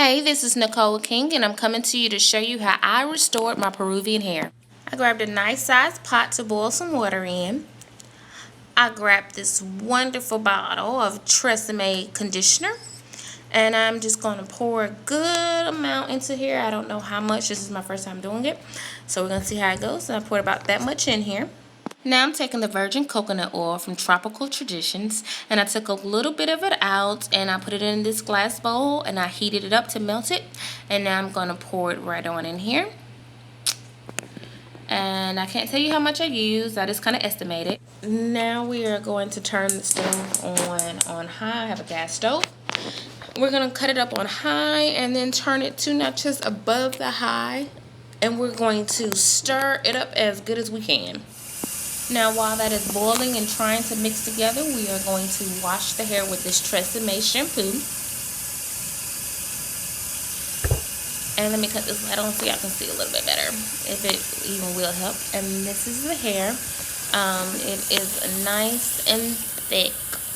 Hey, this is Nicole King, and I'm coming to you to show you how I restored my Peruvian hair. I grabbed a nice sized pot to boil some water in. I grabbed this wonderful bottle of Tresemme conditioner, and I'm just going to pour a good amount into here. I don't know how much. This is my first time doing it, so we're going to see how it goes. So I poured about that much in here. Now I'm taking the virgin coconut oil from Tropical Traditions, and I took a little bit of it out and I put it in this glass bowl and I heated it up to melt it, and now I'm going to pour it right on in here. And I can't tell you how much I used, I just kind of estimated. Now we are going to turn the stove on high. I have a gas stove. We're going to cut it up on high and then turn it 2 notches above the high, and we're going to stir it up as good as we can. Now while that is boiling and trying to mix together, we are going to wash the hair with this Tresemme shampoo. And let me cut this light on so y'all can see a little bit better, if it even will help. And this is the hair. It is nice and thick.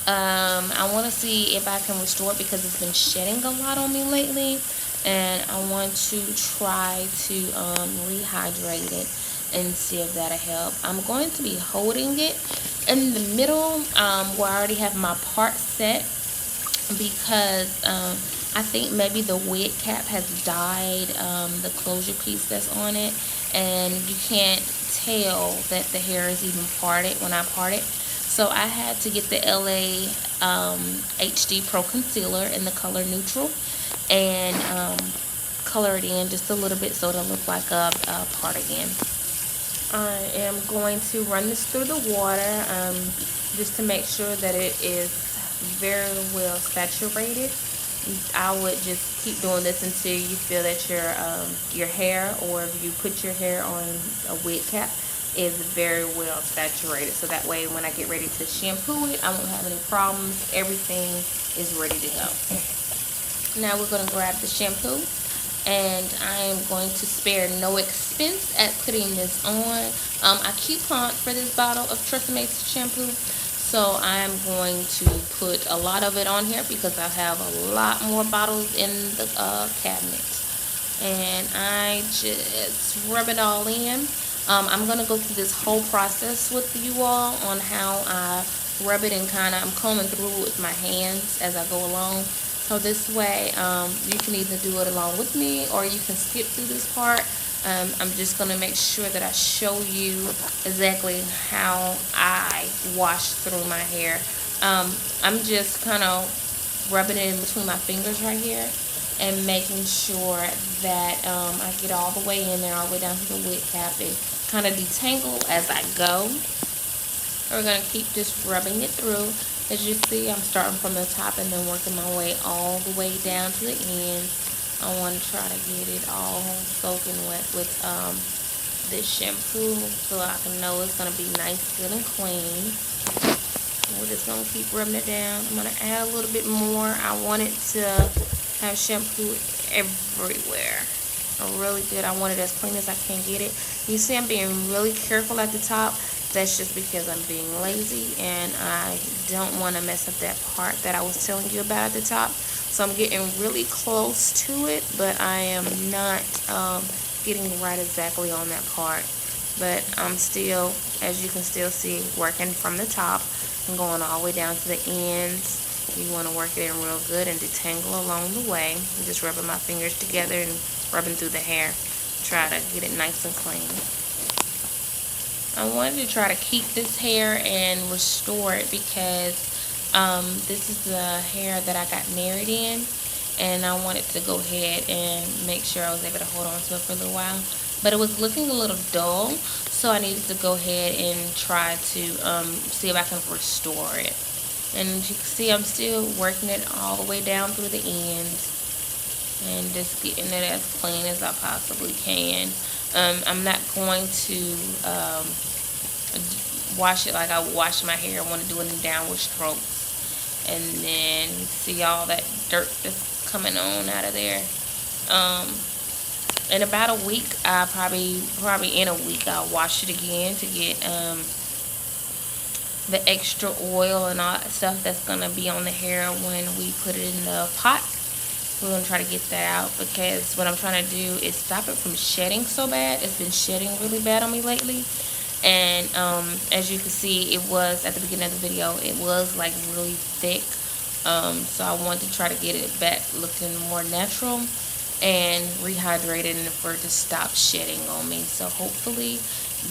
I want to see if I can restore it because it's been shedding a lot on me lately. And I want to try to rehydrate it and see if that'll help. I'm going to be holding it in the middle where I already have my part set, because I think maybe the wig cap has dyed the closure piece that's on it, and you can't tell that the hair is even parted when I part it. So I had to get the LA HD Pro Concealer in the color neutral and color it in just a little bit so it'll look like a part again. I am going to run this through the water just to make sure that it is very well saturated. I would just keep doing this until you feel that your hair, or if you put your hair on a wig cap, is very well saturated. So that way when I get ready to shampoo it, I won't have any problems. Everything is ready to go. Now we're going to grab the shampoo, and I am going to spare no expense at putting this on. I couponed for this bottle of Tresemme shampoo, so I am going to put a lot of it on here because I have a lot more bottles in the cabinet. And I just rub it all in. I'm going to go through this whole process with you all on how I rub it, and I'm combing through it with my hands as I go along. So this way, you can either do it along with me or you can skip through this part. I'm just going to make sure that I show you exactly how I wash through my hair. I'm just kind of rubbing it in between my fingers right here and making sure that I get all the way in there, all the way down to the wig cap, and kind of detangle as I go. We're going to keep just rubbing it through. As you see, I'm starting from the top and then working my way all the way down to the end. I want to try to get it all soaking wet with this shampoo so I can know it's going to be nice, good, and clean. We're just going to keep rubbing it down. I'm going to add a little bit more. I want it to have shampoo everywhere. Really good. I want it as clean as I can get it. You see, I'm being really careful at the top. That's just because I'm being lazy and I don't want to mess up that part that I was telling you about at the top. So I'm getting really close to it, but I am not getting right exactly on that part. But I'm still, as you can still see, working from the top and going all the way down to the ends. You want to work it in real good and detangle along the way. I'm just rubbing my fingers together and rubbing through the hair. Try to get it nice and clean. I wanted to try to keep this hair and restore it because this is the hair that I got married in, and I wanted to go ahead and make sure I was able to hold on to it for a little while. But it was looking a little dull, so I needed to go ahead and try to see if I can restore it. And as you can see, I'm still working it all the way down through the ends and just getting it as clean as I possibly can. I'm not going to wash it like I wash my hair. I want to do it in downward strokes, and then see all that dirt that's coming on out of there. In about a week, I probably in a week, I'll wash it again to get the extra oil and all that stuff that's gonna be on the hair when we put it in the pot. We're going to try to get that out because what I'm trying to do is stop it from shedding so bad. It's been shedding really bad on me lately. And as you can see, it was at the beginning of the video, it was like really thick. So I want to try to get it back looking more natural and rehydrated, and for it to stop shedding on me. So hopefully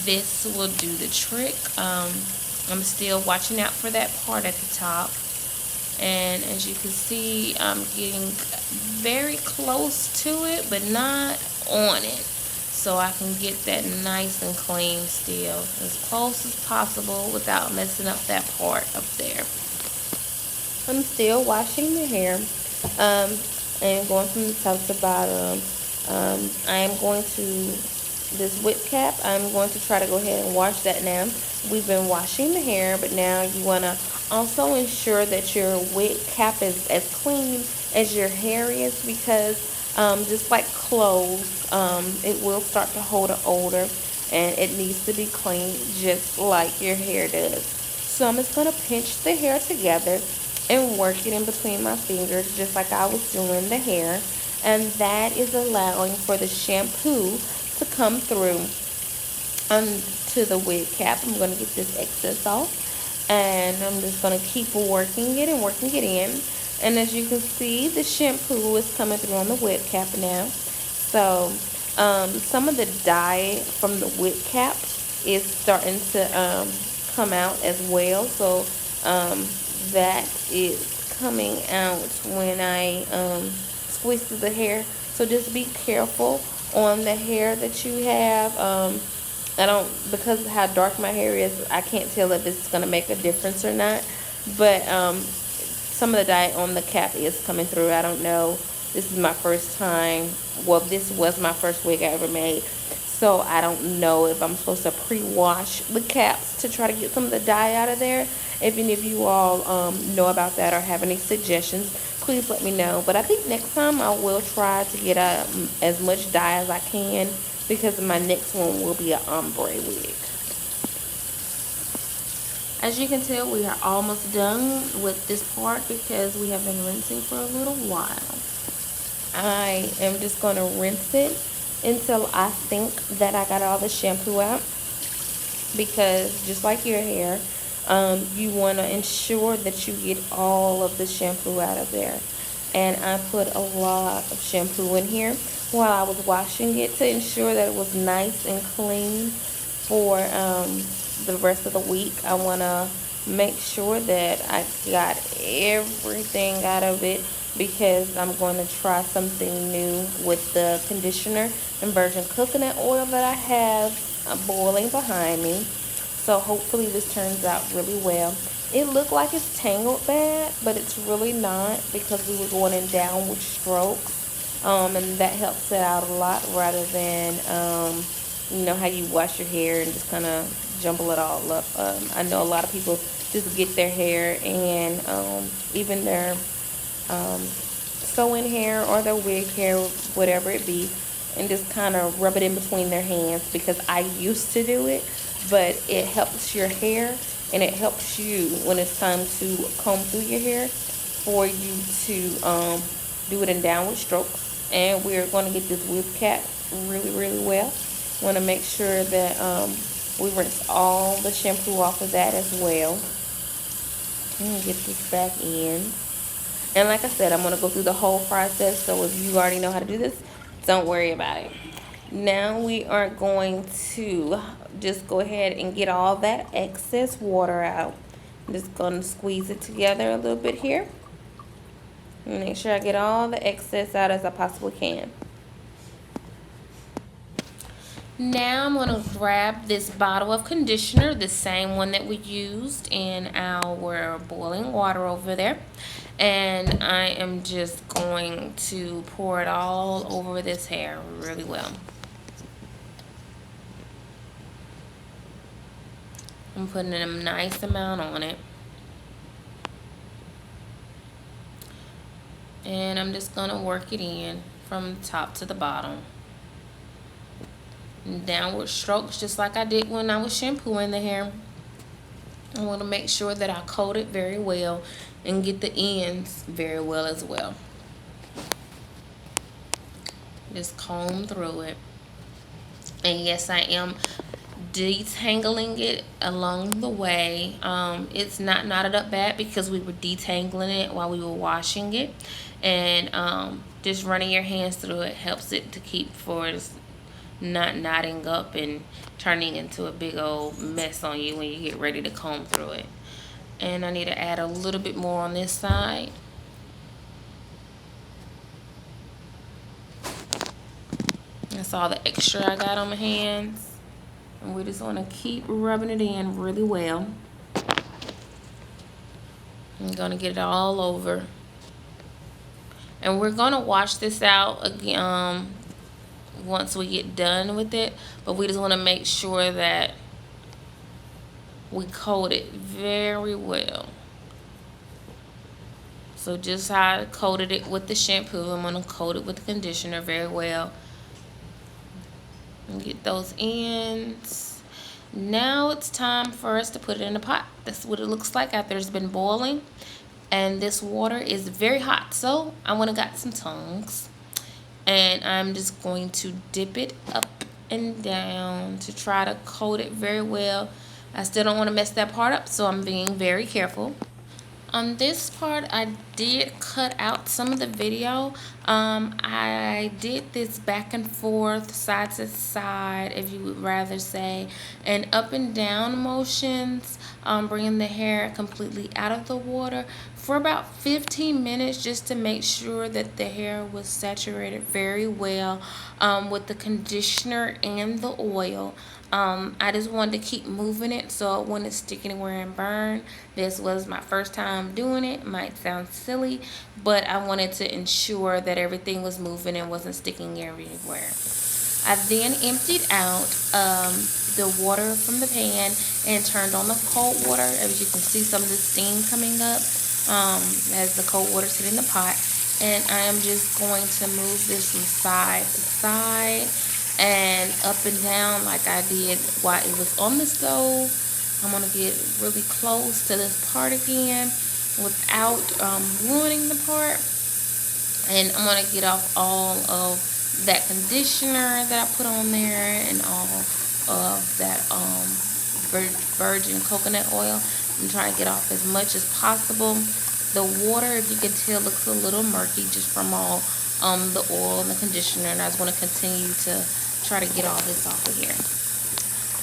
this will do the trick. I'm still watching out for that part at the top, and as you can see, I'm getting very close to it but not on it, so I can get that nice and clean still, as close as possible without messing up that part up there. I'm still washing the hair and going from the top to the bottom. I am going to, this wet cap, I'm going to try to go ahead and wash that now. We've been washing the hair, but now you want to also ensure that your wet cap is as clean as your hair is, because just like clothes, it will start to hold an odor, and it needs to be clean just like your hair does. So I'm just going to pinch the hair together and work it in between my fingers just like I was doing the hair, and that is allowing for the shampoo to come through onto the wig cap. I'm going to get this excess off, and I'm just going to keep working it and working it in. And as you can see, the shampoo is coming through on the wig cap now. So some of the dye from the wig cap is starting to come out as well. So that is coming out when I squeeze through the hair. So just be careful on the hair that you have. I don't, because of how dark my hair is, I can't tell if this is going to make a difference or not. But some of the dye on the cap is coming through. I don't know. This is my first time. Well, this was my first wig I ever made. So I don't know if I'm supposed to pre-wash the caps to try to get some of the dye out of there. If any of you all know about that or have any suggestions, please let me know. But I think next time I will try to get as much dye as I can, because my next one will be an ombre wig. As you can tell, we are almost done with this part because we have been rinsing for a little while. I am just going to rinse it until I think that I got all the shampoo out, because just like your hair, you want to ensure that you get all of the shampoo out of there. And I put a lot of shampoo in here while I was washing it to ensure that it was nice and clean for the rest of the week. I want to make sure that I got everything out of it, because I'm going to try something new with the conditioner and virgin coconut oil that I have boiling behind me. So hopefully this turns out really well. It looked like it's tangled bad, but it's really not, because we were going in downward strokes, and that helps it out a lot, rather than you know how you wash your hair and just kind of jumble it all up. I know a lot of people just get their hair and even their sew-in hair or their wig hair, whatever it be, and just kind of rub it in between their hands, because I used to do it, but it helps your hair and it helps you when it's time to comb through your hair, for you to do it in downward strokes. And we're going to get this wig cap really well. Want to make sure that we rinse all the shampoo off of that as well. And get this back in. And like I said, I'm going to go through the whole process, so if you already know how to do this, don't worry about it. Now we are going to just go ahead and get all that excess water out. I'm just going to squeeze it together a little bit here. And make sure I get all the excess out as I possibly can. Now I'm going to grab this bottle of conditioner, the same one that we used in our boiling water over there. And I am just going to pour it all over this hair really well. I'm putting a nice amount on it. And I'm just going to work it in from the top to the bottom. And downward strokes, just like I did when I was shampooing the hair. I want to make sure that I coat it very well and get the ends very well as well. Just comb through it. And yes, I am detangling it along the way. It's not knotted up bad because we were detangling it while we were washing it. And just running your hands through it helps it to keep for not knotting up and turning into a big old mess on you when you get ready to comb through it. And I need to add a little bit more on this side. That's all the extra I got on my hands. And we just want to keep rubbing it in really well. I'm going to get it all over. And we're going to wash this out again once we get done with it. But we just want to make sure that we coat it very well. So just how I coated it with the shampoo, I'm going to coat it with the conditioner very well. And get those ends. Now it's time for us to put it in a pot. That's what it looks like after it's been boiling. And this water is very hot. So I went and got some tongs. And I'm just going to dip it up and down to try to coat it very well. I still don't want to mess that part up, so I'm being very careful. On this part, I did cut out some of the video. I did this back and forth, side to side, if you would rather say, and up and down motions, bringing the hair completely out of the water for about 15 minutes just to make sure that the hair was saturated very well with the conditioner and the oil. I just wanted to keep moving it so it wouldn't stick anywhere and burn. This was my first time doing it. Might sound silly, but I wanted to ensure that everything was moving and wasn't sticking everywhere. I then emptied out the water from the pan and turned on the cold water. As you can see, some of the steam coming up as the cold water's hitting the pot. And I am just going to move this from side to side and up and down like I did while it was on the stove. I'm going to get really close to this part again without ruining the part. And I'm going to get off all of that conditioner that I put on there and all of that virgin coconut oil. I'm trying to get off as much as possible. The water, if you can tell, looks a little murky just from all the oil and the conditioner, and I just want to continue to try to get all this off of here.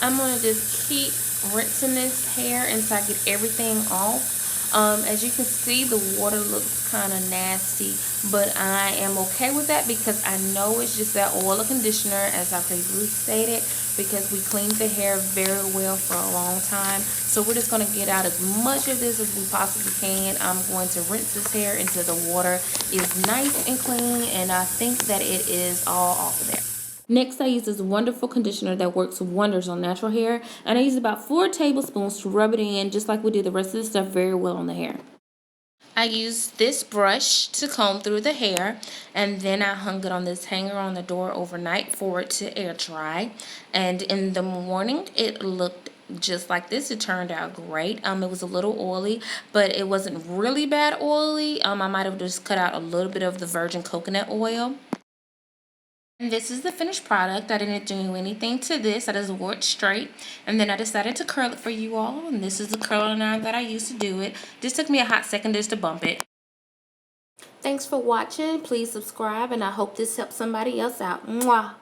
I'm going to just keep rinsing this hair until I get everything off. As you can see, the water looks kind of nasty, but I am okay with that because I know it's just that oil and conditioner, as I previously stated, because we cleaned the hair very well for a long time. So we're just going to get out as much of this as we possibly can. I'm going to rinse this hair until the water is nice and clean, and I think that it is all off of there. Next, I use this wonderful conditioner that works wonders on natural hair. And I use about 4 tablespoons to rub it in, just like we did the rest of the stuff, very well on the hair. I used this brush to comb through the hair, and then I hung it on this hanger on the door overnight for it to air dry. And in the morning, it looked just like this. It turned out great. It was a little oily, but it wasn't really bad oily. I might have just cut out a little bit of the virgin coconut oil. And this is the finished product. I didn't do anything to this. I just wore it straight. And then I decided to curl it for you all. And this is the curling iron that I used to do it. Just took me a hot second just to bump it. Thanks for watching. Please subscribe. And I hope this helps somebody else out. Mwah.